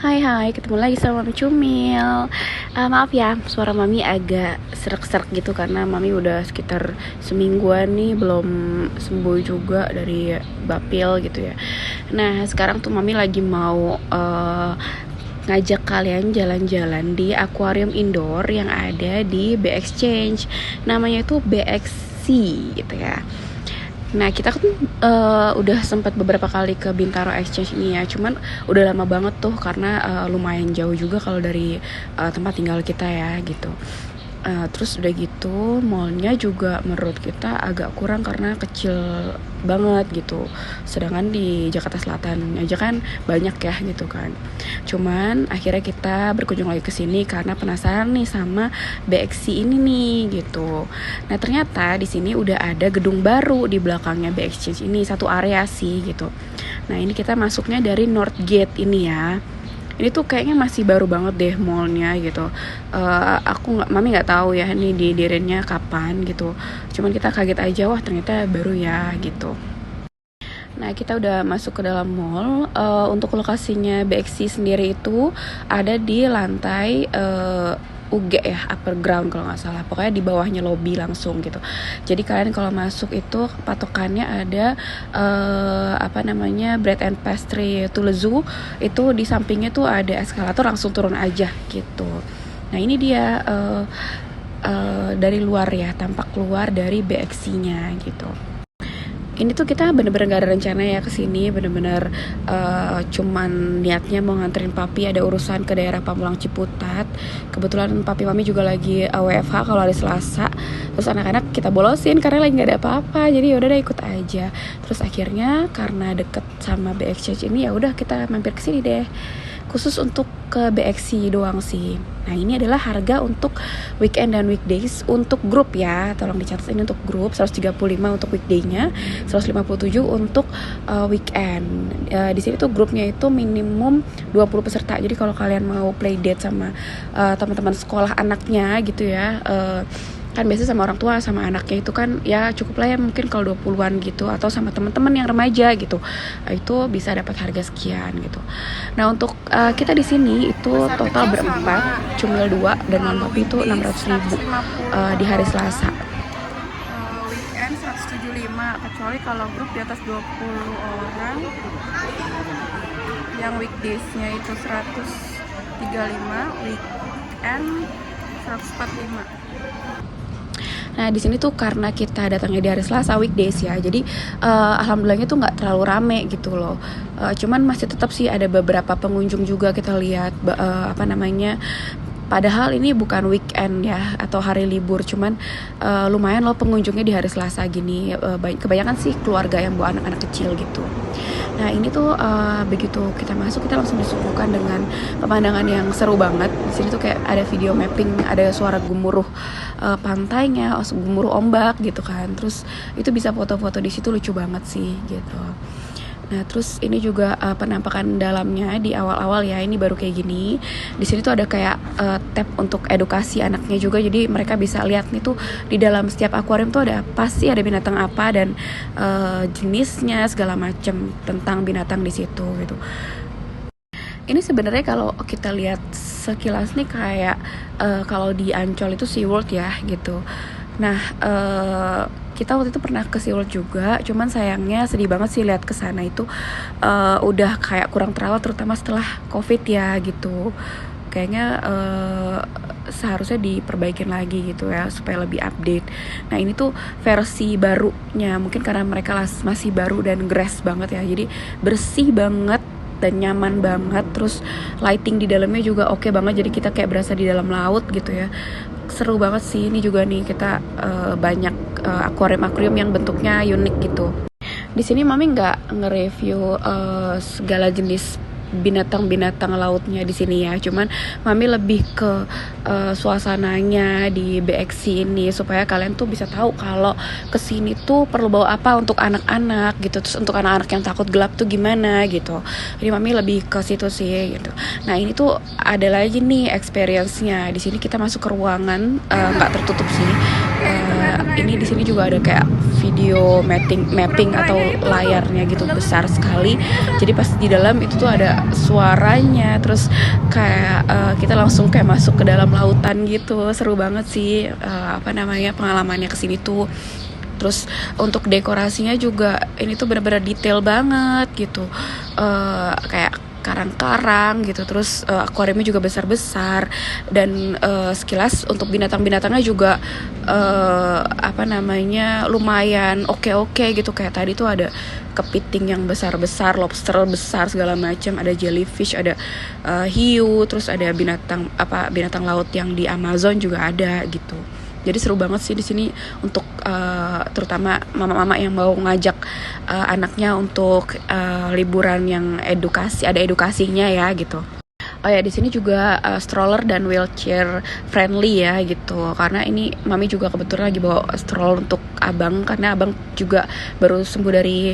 Hai, ketemu lagi sama Mami Cumil. Maaf ya, suara Mami agak serak-serak gitu karena Mami udah sekitar semingguan nih belum sembuh juga dari bapil gitu ya. Nah, sekarang tuh Mami lagi mau ngajak kalian jalan-jalan di akuarium indoor yang ada di BXchange. Namanya itu BXC gitu ya. Nah, kita kan udah sempat beberapa kali ke Bintaro Exchange ini ya. Cuman udah lama banget tuh karena lumayan jauh juga kalau dari tempat tinggal kita ya gitu. Terus udah gitu mallnya juga menurut kita agak kurang karena kecil banget gitu. Sedangkan di Jakarta Selatan aja kan banyak ya gitu kan. Cuman akhirnya kita berkunjung lagi ke sini karena penasaran nih sama BXC ini nih gitu. Nah, ternyata di sini udah ada gedung baru di belakangnya BXC ini, satu area sih gitu. Nah, ini kita masuknya dari North Gate ini ya. Ini tuh kayaknya masih baru banget deh mallnya gitu. Mami nggak tahu ya ini didirinya kapan gitu. Cuman kita kaget aja, wah ternyata baru ya gitu. Nah, kita udah masuk ke dalam mall. Untuk lokasinya BXC sendiri itu ada di lantai UG ya, upper ground kalau nggak salah. Pokoknya di bawahnya lobby langsung gitu. Jadi kalian kalau masuk itu patokannya ada bread and pastry yaitu lezu. Itu di sampingnya tuh ada eskalator, langsung turun aja gitu. Nah, ini dia dari luar ya, tampak keluar dari BXC-nya gitu. Ini tuh kita bener-bener gak ada rencana ya kesini, bener-bener cuman niatnya mau nganterin papi, ada urusan ke daerah Pamulang Ciputat. Kebetulan papi mami juga lagi WFH kalau hari Selasa. Terus anak-anak kita bolosin karena lagi gak ada apa-apa, jadi yaudah deh ikut aja. Terus akhirnya karena deket sama BXChange ini ya udah kita mampir kesini deh. Khusus untuk ke BXC doang sih. Nah, ini adalah harga untuk weekend dan weekdays untuk grup ya. Tolong dicatat, ini untuk grup 135 untuk weekday-nya, 157 untuk weekend. Di sini tuh grupnya itu minimum 20 peserta. Jadi kalau kalian mau play date sama teman-teman sekolah anaknya gitu ya, kan biasanya sama orang tua sama anaknya itu kan ya cukup lah ya, mungkin kalau 20-an gitu, atau sama teman-teman yang remaja gitu, itu bisa dapat harga sekian gitu. Nah, untuk kita di sini itu total berempat, Cumil 2 dan non papi itu 600.000 di hari Selasa. Weekend 175, kecuali kalau grup di atas 20 orang. Yang weekdays-nya itu 135, weekend 145. Nah, di sini tuh karena kita datangnya di hari Selasa weekdays ya, jadi alhamdulillahnya tuh nggak terlalu rame gitu loh. Cuman masih tetap sih ada beberapa pengunjung juga kita lihat, padahal ini bukan weekend ya atau hari libur, cuman lumayan loh pengunjungnya di hari Selasa gini. Kebanyakan sih keluarga yang bawa anak-anak kecil gitu. Nah, ini tuh begitu kita masuk kita langsung disuguhkan dengan pemandangan yang seru banget. Di sini tuh kayak ada video mapping, ada suara gemuruh pantainya, gemuruh ombak gitu kan. Terus itu bisa foto-foto di situ, lucu banget sih gitu. Nah, terus ini juga penampakan dalamnya di awal-awal ya, ini baru kayak gini. Di sini tuh ada kayak tab untuk edukasi anaknya juga, jadi mereka bisa lihat nih tuh di dalam setiap akuarium tuh ada apa sih, ada binatang apa dan jenisnya segala macam tentang binatang di situ gitu. Ini sebenarnya kalau kita lihat sekilas nih kayak kalau di Ancol itu SeaWorld ya gitu. Nah, kita waktu itu pernah ke SeaWorld juga, cuman sayangnya sedih banget sih lihat ke sana itu udah kayak kurang terawat, terutama setelah COVID ya gitu. Kayaknya seharusnya diperbaikin lagi gitu ya supaya lebih update. Nah, ini tuh versi barunya, mungkin karena mereka masih baru dan grass banget ya, jadi bersih banget dan nyaman banget. Terus lighting di dalamnya juga oke banget, jadi kita kayak berasa di dalam laut gitu ya. Seru banget sih. Ini juga nih kita banyak akuarium yang bentuknya unik gitu. Di sini mami nggak nge-review segala jenis binatang-binatang lautnya di sini ya, cuman mami lebih ke suasananya di BXC ini supaya kalian tuh bisa tahu kalau kesini tuh perlu bawa apa untuk anak-anak gitu, terus untuk anak-anak yang takut gelap tuh gimana gitu. Jadi mami lebih ke situ sih gitu. Nah, ini tuh ada lagi nih experience-nya. Di sini kita masuk ke ruangan nggak tertutup sih. Ini di sini juga ada kayak video mapping atau layarnya gitu besar sekali. Jadi pas di dalam itu tuh ada suaranya, terus kayak kita langsung kayak masuk ke dalam lautan gitu. Seru banget sih pengalamannya kesini tuh. Terus untuk dekorasinya juga ini tuh benar-benar detail banget gitu, kayak karang-karang gitu. Terus akuariumnya juga besar-besar, dan sekilas untuk binatang-binatangnya juga lumayan oke gitu. Kayak tadi tuh ada kepiting yang besar-besar, lobster besar segala macam, ada jellyfish, ada hiu, terus ada binatang laut yang di Amazon juga ada gitu. Jadi seru banget sih di sini untuk terutama mama-mama yang mau ngajak anaknya untuk liburan yang ada edukasinya ya gitu. Oh ya, di sini juga stroller dan wheelchair friendly ya gitu. Karena ini mami juga kebetulan lagi bawa stroller untuk abang, karena abang juga baru sembuh dari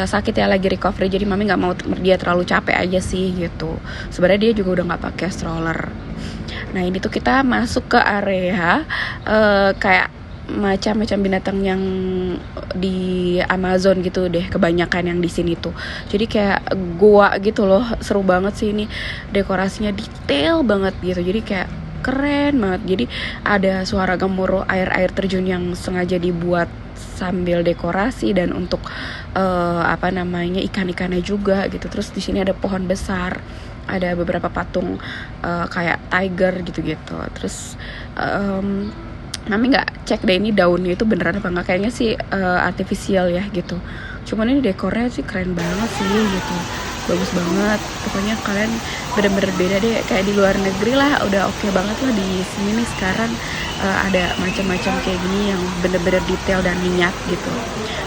sakit ya, lagi recovery. Jadi mami nggak mau dia terlalu capek aja sih gitu. Sebenarnya dia juga udah nggak pakai stroller. Nah ini tuh kita masuk ke area kayak macam-macam binatang yang di Amazon gitu deh, kebanyakan yang di sini tuh. Jadi kayak gua gitu loh, seru banget sih ini, dekorasinya detail banget gitu. Jadi kayak keren banget. Jadi ada suara gemuruh air terjun yang sengaja dibuat sambil dekorasi dan untuk ikan-ikannya juga gitu. Terus di sini ada pohon besar, ada beberapa patung kayak tiger gitu-gitu. Terus Mami nggak cek deh ini daunnya itu beneran apa nggak, kayaknya sih artifisial ya gitu. Cuman ini dekornya sih keren banget sih gitu, bagus banget. Pokoknya kalian bener-bener beda deh, kayak di luar negeri lah, udah oke banget lah. Di sini nih sekarang ada macam-macam kayak gini yang bener-bener detail dan niat gitu.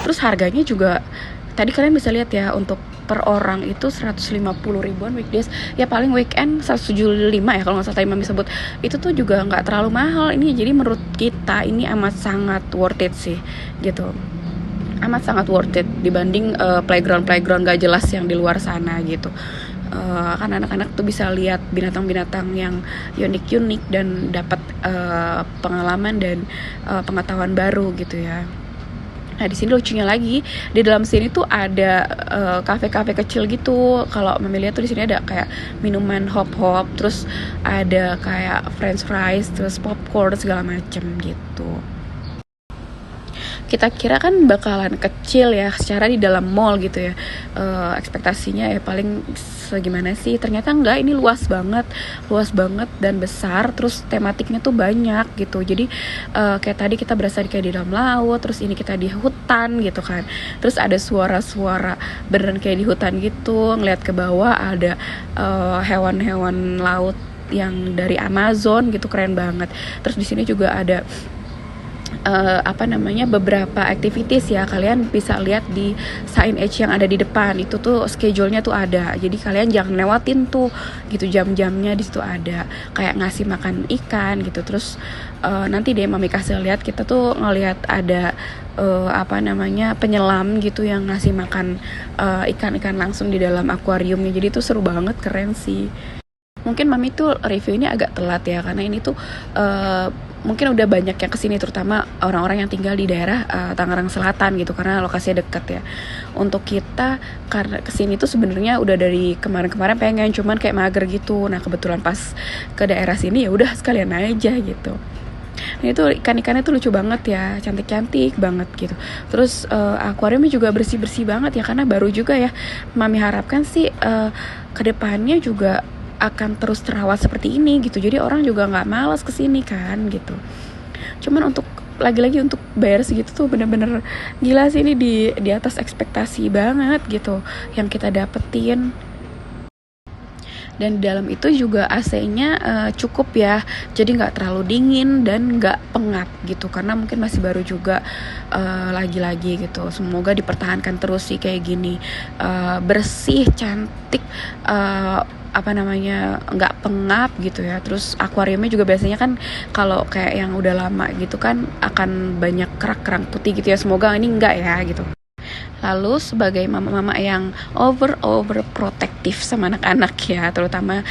Terus harganya juga tadi kalian bisa lihat ya, untuk per orang itu 150 ribuan weekdays, ya paling weekend 175 ya kalau nggak salah tadi Mami sebut. Itu tuh juga nggak terlalu mahal ini, jadi menurut kita ini amat sangat worth it sih gitu, amat sangat worth it dibanding playground gak jelas yang di luar sana gitu. Kan anak-anak tuh bisa lihat binatang-binatang yang unik-unik dan dapat pengalaman dan pengetahuan baru gitu ya. Nah di sini lucunya lagi, di dalam sini tuh ada kafe-kafe kecil gitu. Kalau Mami lihat tuh di sini ada kayak minuman hop-hop, terus ada kayak french fries, terus popcorn segala macem gitu. Kita kira kan bakalan kecil ya secara di dalam mall gitu ya, ekspektasinya ya paling segimana sih, ternyata enggak, ini luas banget dan besar. Terus tematiknya tuh banyak gitu. Jadi kayak tadi kita berasa kayak di dalam laut, terus ini kita di hutan gitu kan. Terus ada suara-suara beneran kayak di hutan gitu, ngeliat ke bawah ada hewan-hewan laut yang dari Amazon gitu, keren banget. Terus di sini juga ada beberapa activities ya, kalian bisa lihat di signage yang ada di depan itu tuh, schedule-nya tuh ada, jadi kalian jangan lewatin tuh gitu, jam-jamnya di situ ada kayak ngasih makan ikan gitu. Terus nanti deh Mami kasih lihat, kita tuh ngelihat ada penyelam gitu yang ngasih makan ikan-ikan langsung di dalam akuariumnya. Jadi tuh seru banget, keren sih. Mungkin Mami tuh review ini agak telat ya, karena ini tuh mungkin udah banyak yang kesini, terutama orang-orang yang tinggal di daerah Tangerang Selatan gitu, karena lokasinya deket ya. Untuk kita karena kesini tuh sebenarnya udah dari kemarin-kemarin pengen, cuman kayak mager gitu. Nah kebetulan pas ke daerah sini ya udah sekalian aja gitu. Nah itu ikan-ikannya tuh lucu banget ya, cantik-cantik banget gitu. Terus akuariumnya juga bersih-bersih banget ya, karena baru juga ya. Mami harapkan sih kedepannya juga akan terus terawat seperti ini gitu, jadi orang juga nggak malas kesini kan gitu. Cuman untuk lagi-lagi untuk bayar segitu tuh bener-bener gila sih, ini di atas ekspektasi banget gitu yang kita dapetin. Dan di dalam itu juga AC-nya cukup ya, jadi nggak terlalu dingin dan nggak pengap gitu, karena mungkin masih baru juga. Lagi-lagi gitu, semoga dipertahankan terus sih kayak gini, bersih, cantik, nggak pengap gitu ya. Terus akuariumnya juga biasanya kan kalau kayak yang udah lama gitu kan akan banyak kerak-kerak putih gitu ya, semoga ini enggak ya gitu. Lalu sebagai mama-mama yang over protektif sama anak-anak ya, terutama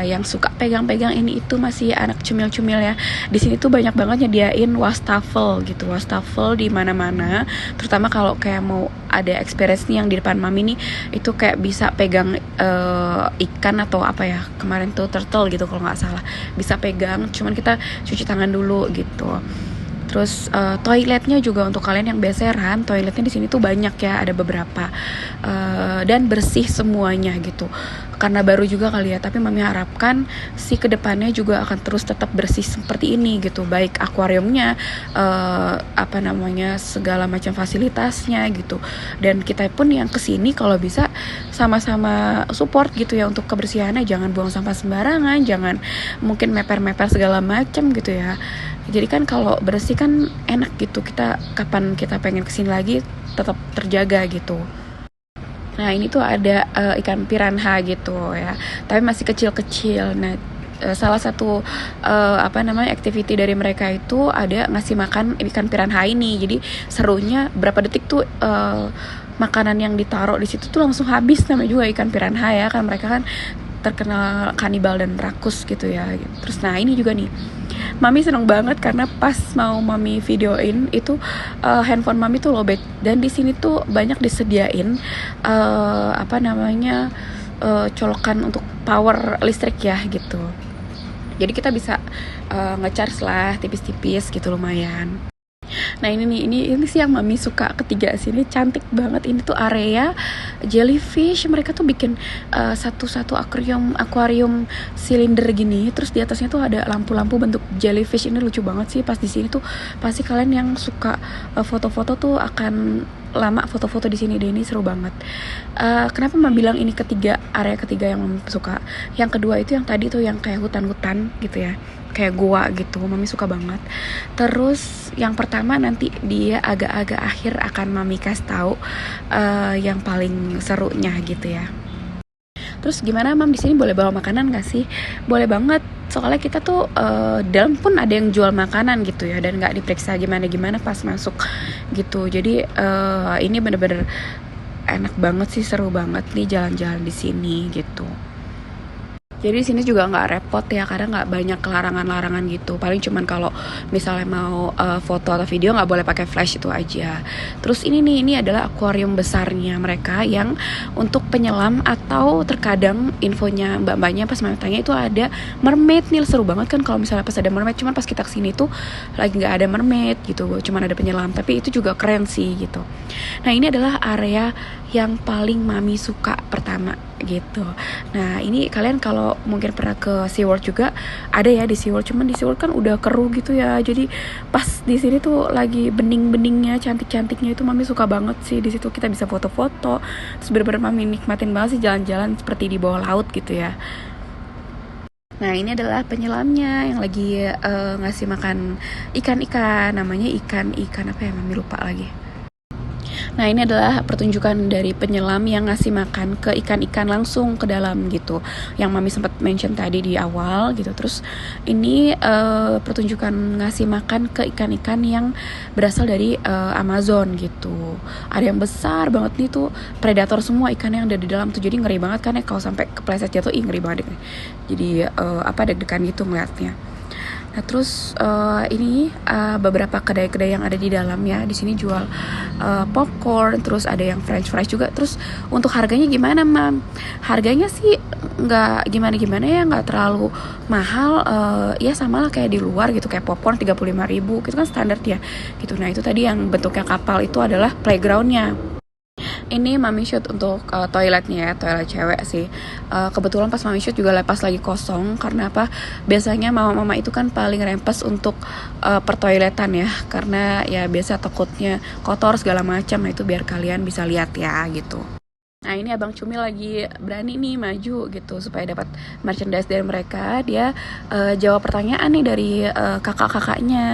yang suka pegang-pegang ini itu masih anak cumil-cumil ya. Di sini tuh banyak banget nyediain wastafel gitu, wastafel di mana-mana. Terutama kalau kayak mau ada experience nih yang di depan mami nih, itu kayak bisa pegang ikan atau apa ya, kemarin tuh turtle gitu kalau nggak salah, bisa pegang. Cuman kita cuci tangan dulu gitu. Terus toiletnya juga untuk kalian yang beseran, toiletnya di sini tuh banyak ya, ada beberapa dan bersih semuanya gitu. Karena baru juga kali ya, tapi mami harapkan si kedepannya juga akan terus tetap bersih seperti ini gitu, baik akuariumnya, segala macam fasilitasnya gitu. Dan kita pun yang kesini kalau bisa sama-sama support gitu ya untuk kebersihannya, jangan buang sampah sembarangan, jangan mungkin meper-meper segala macam gitu ya. Jadi kan kalau bersih kan enak gitu, kita kapan kita pengen kesini lagi tetap terjaga gitu. Nah ini tuh ada ikan piranha gitu ya, tapi masih kecil-kecil. Nah salah satu activity dari mereka itu ada ngasih makan ikan piranha ini. Jadi serunya berapa detik tuh makanan yang ditaruh di situ tuh langsung habis, namanya juga ikan piranha ya kan, mereka kan terkenal kanibal dan rakus gitu ya. Terus nah ini juga nih, mami seneng banget karena pas mau mami videoin itu handphone mami tuh lowbat, dan di sini tuh banyak disediain colokan untuk power listrik ya gitu. Jadi kita bisa ngecharge lah tipis-tipis gitu, lumayan. Nah ini sih yang mami suka ketiga sini, cantik banget. Ini tuh area jellyfish, mereka tuh bikin satu akuarium silinder gini, terus di atasnya tuh ada lampu-lampu bentuk jellyfish. Ini lucu banget sih, pas di sini tuh pasti kalian yang suka foto-foto tuh akan lama foto-foto di sini deh, ini seru banget. Kenapa mami bilang ini area ketiga yang mami suka? Yang kedua itu yang tadi tuh yang kayak hutan-hutan gitu ya, kayak gua gitu, mami suka banget. Terus yang pertama nanti dia agak-agak akhir akan mami kasih tahu yang paling serunya gitu ya. Terus gimana mam, di sini boleh bawa makanan gak sih? Boleh banget, soalnya kita tuh dalam pun ada yang jual makanan gitu ya, dan nggak diperiksa gimana pas masuk gitu. Jadi ini bener-bener enak banget sih, seru banget nih jalan-jalan di sini gitu. Jadi di sini juga nggak repot ya, karena nggak banyak larangan-larangan gitu. Paling cuman kalau misalnya mau foto atau video nggak boleh pakai flash, itu aja. Terus ini adalah akuarium besarnya mereka yang untuk penyelam, atau terkadang infonya mbak-mbaknya pas mami tanya itu ada mermaid nih. Seru banget kan kalau misalnya pas ada mermaid, cuman pas kita kesini tuh lagi nggak ada mermaid gitu, cuman ada penyelam. Tapi itu juga keren sih gitu. Nah ini adalah area yang paling mami suka pertama gitu. Nah ini kalian kalau mungkin pernah ke SeaWorld juga ada ya di SeaWorld, cuman di SeaWorld kan udah keruh gitu ya. Jadi pas di sini tuh lagi bening-beningnya, cantik-cantiknya, itu mami suka banget sih. Di situ kita bisa foto-foto, terus bener-bener mami nikmatin banget sih jalan-jalan seperti di bawah laut gitu ya. Nah ini adalah penyelamnya yang lagi ngasih makan ikan-ikan, namanya ikan apa ya, mami lupa lagi. Nah ini adalah pertunjukan dari penyelam yang ngasih makan ke ikan-ikan langsung ke dalam gitu, yang mami sempat mention tadi di awal gitu. Terus ini pertunjukan ngasih makan ke ikan-ikan yang berasal dari Amazon gitu. Ada yang besar banget nih tuh, predator semua ikan yang ada di dalam tuh. Jadi ngeri banget kan ya, kalau sampai kepleset jatuh, ngeri banget deh. Jadi deg-degan gitu ngeliatnya. Nah terus ini beberapa kedai-kedai yang ada di dalam ya. Di sini jual popcorn, terus ada yang French fries juga. Terus untuk harganya gimana mam? Harganya sih nggak gimana-gimana ya, nggak terlalu mahal. Ya sama lah kayak di luar gitu, kayak popcorn 35.000 gitu kan standar ya gitu. Nah itu tadi yang bentuknya kapal itu adalah playgroundnya. Ini mami shoot untuk toiletnya ya, toilet cewek sih. Kebetulan pas mami shoot juga lepas lagi kosong, karena apa? Biasanya mama-mama itu kan paling rempes untuk pertoiletan ya, karena ya biasa takutnya kotor segala macam. Nah itu biar kalian bisa lihat ya gitu. Nah ini abang Cumi lagi berani nih maju gitu supaya dapat merchandise dari mereka. Dia jawab pertanyaan nih dari kakak-kakaknya.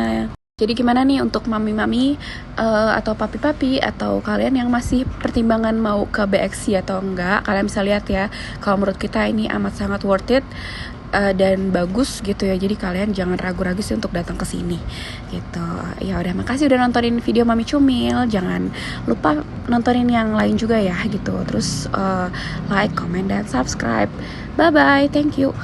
Jadi gimana nih untuk mami-mami atau papi-papi, atau kalian yang masih pertimbangan mau ke BXC atau enggak, kalian bisa lihat ya. Kalau menurut kita ini amat sangat worth it. dan bagus gitu ya. Jadi kalian jangan ragu-ragu sih untuk datang ke sini gitu. Ya udah, makasih udah nontonin video Mami Cumil. Jangan lupa nontonin yang lain juga ya gitu. Terus like, comment, dan subscribe. Bye bye, thank you.